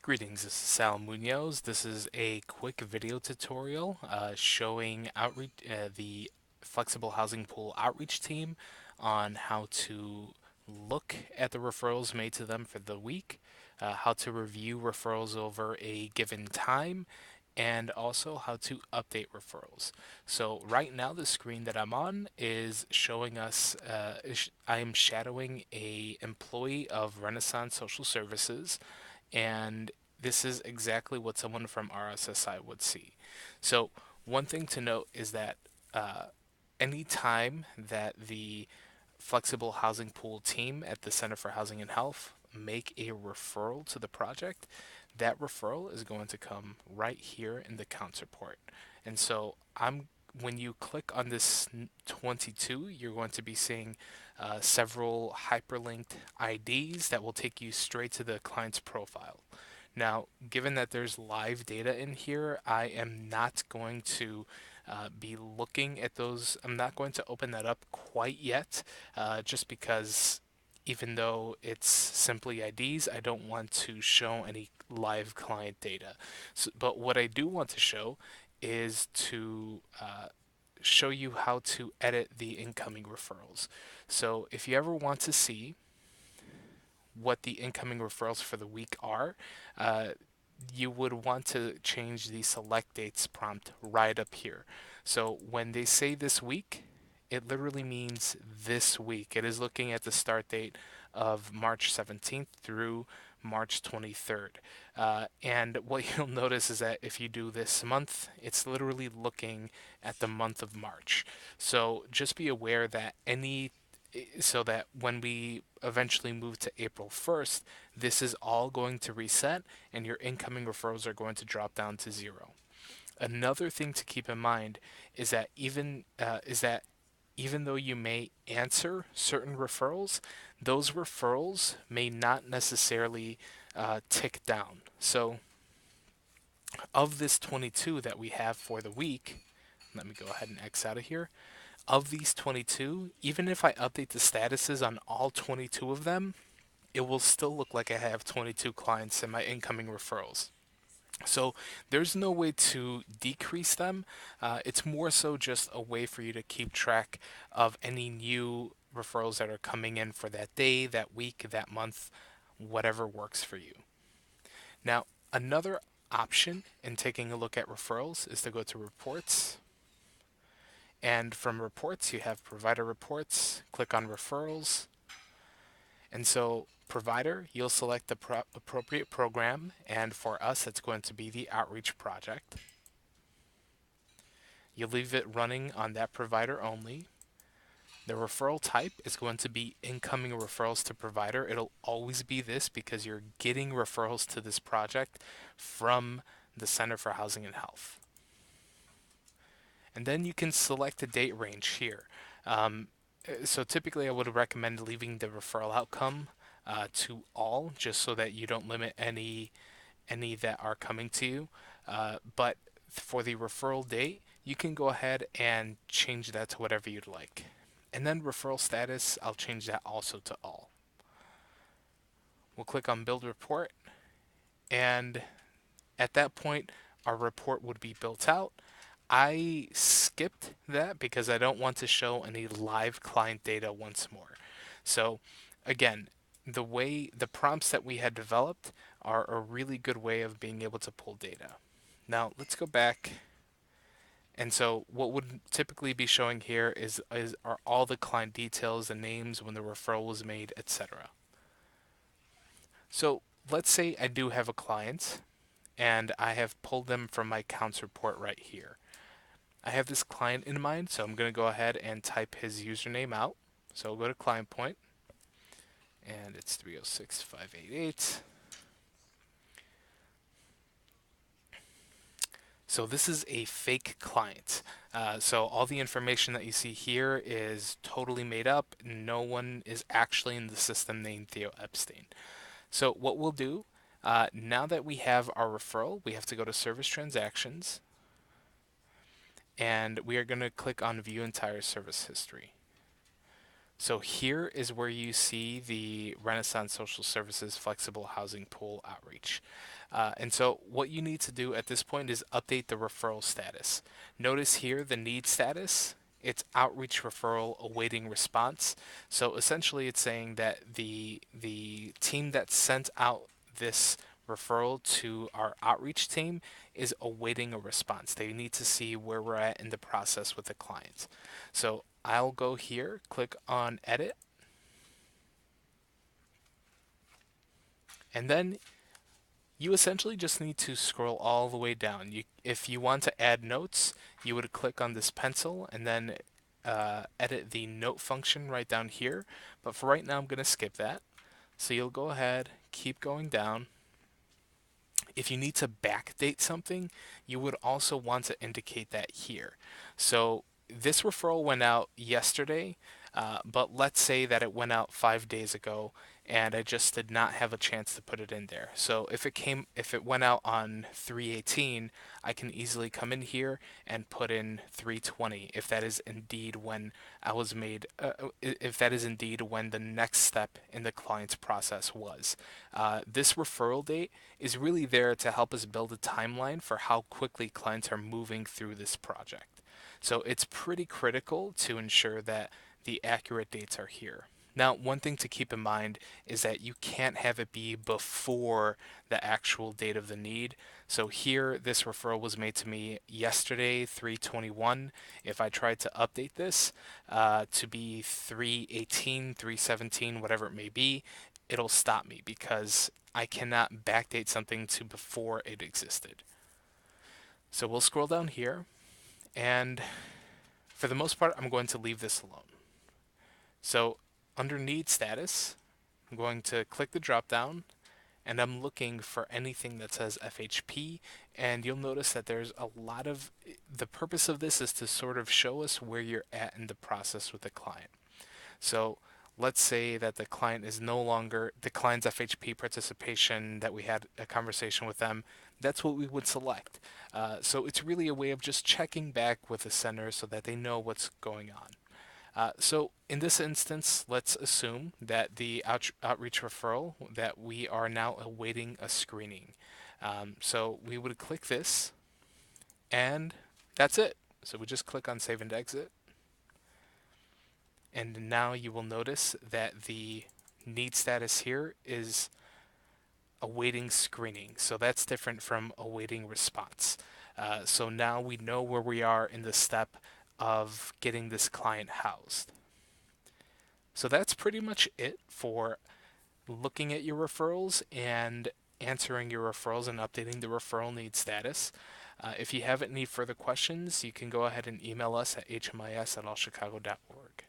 Greetings, this is Sal Munoz. This is a quick video tutorial showing the flexible housing pool outreach team on how to look at the referrals made to them for the week, how to review referrals over a given time, and also how to update referrals. So right now the screen that I'm on is showing us, I am shadowing a employee of Renaissance Social Services, and this is exactly what someone from RSSI would see. So one thing to note is that uh, any time that the flexible housing pool team at the Center for Housing and Health make a referral to the project, that referral is going to come right here in the counts report. And so when you click on this 22, you're going to be seeing several hyperlinked IDs that will take you straight to the client's profile. Now, given that there's live data in here, I am not going to be looking at those. I'm not going to open that up quite yet, just because even though it's simply IDs, I don't want to show any live client data. But what I do want to show is to show you how to edit the incoming referrals. So if you ever want to see what the incoming referrals for the week are, uh, you would want to change the select dates prompt right up here. So when they say this week, it literally means this week. It is looking at the start date of March 17th through March 23rd. And what you'll notice is that if you do this month, it's literally looking at the month of March. So just be aware that so that when we eventually move to April 1st, this is all going to reset and your incoming referrals are going to drop down to zero. Another thing to keep in mind is that even though you may answer certain referrals, those referrals may not necessarily tick down. So, of this 22 that we have for the week, let me go ahead and X out of here. Of these 22, even if I update the statuses on all 22 of them, it will still look like I have 22 clients in my incoming referrals. So there's no way to decrease them. It's more so just a way for you to keep track of any new referrals that are coming in for that day, that week, that month, whatever works for you. Now, another option in taking a look at referrals is to go to reports. And from reports, you have provider reports, click on referrals. And so provider, you'll select the appropriate program, and for us, it's going to be the outreach project. You leave it running on that provider only. The referral type is going to be incoming referrals to provider. It'll always be this because you're getting referrals to this project from the Center for Housing and Health. And then you can select a date range here. Um, so typically I would recommend leaving the referral outcome to all, just so that you don't limit any that are coming to you. But for the referral date, you can go ahead and change that to whatever you'd like. And then referral status, I'll change that also to all. We'll click on build report, and at that point, our report would be built out. I skipped that because I don't want to show any live client data once more. So again, the prompts that we had developed are a really good way of being able to pull data. Now let's go back. And so what would typically be showing here is are all the client details, the names, when the referral was made, etc. So let's say I do have a client and I have pulled them from my accounts report right here. I have this client in mind, so I'm going to go ahead and type his username out. So I'll go to client point, and it's 306588. So this is a fake client. So all the information that you see here is totally made up. No one is actually in the system named Theo Epstein. So what we'll do, now that we have our referral, we have to go to service transactions, and we are going to click on view entire service history. So here is where you see the Renaissance Social Services Flexible Housing Pool outreach. And so what you need to do at this point is update the referral status. Notice here the need status. It's outreach referral awaiting response. So essentially it's saying that the team that sent out this referral to our outreach team is awaiting a response. They need to see where we're at in the process with the client. So I'll go here, click on edit, and then you essentially just need to scroll all the way down. If you want to add notes, you would click on this pencil and then edit the note function right down here. But for right now, I'm going to skip that. So you'll go ahead, keep going down. If you need to backdate something, you would also want to indicate that here. So this referral went out yesterday, but let's say that it went out 5 days ago and I just did not have a chance to put it in there. So if it went out on 3/18, I can easily come in here and put in 3/20 if that is indeed when I was made, if that is indeed when the next step in the client's process was. This referral date is really there to help us build a timeline for how quickly clients are moving through this project. So it's pretty critical to ensure that the accurate dates are here. Now, one thing to keep in mind is that you can't have it be before the actual date of the need. So here, this referral was made to me yesterday, 3/21. If I tried to update this to be 3/18, 3/17, whatever it may be, it'll stop me because I cannot backdate something to before it existed. So we'll scroll down here, and for the most part, I'm going to leave this alone. So under need status, I'm going to click the drop down and I'm looking for anything that says FHP, and you'll notice that there's a lot of the purpose of this is to sort of show us where you're at in the process with the client. So let's say that the client is no longer the client's FHP participation, that we had a conversation with them. That's what we would select. So it's really a way of just checking back with the center so that they know what's going on. So in this instance, let's assume that the outreach referral that we are now awaiting a screening. So we would click this, and that's it. So we just click on save and exit, and now you will notice that the need status here is awaiting screening. So that's different from awaiting response. So now we know where we are in the step of getting this client housed. So that's pretty much it for looking at your referrals and answering your referrals and updating the referral need status. If you have any further questions, you can go ahead and email us at hmis@allchicago.org.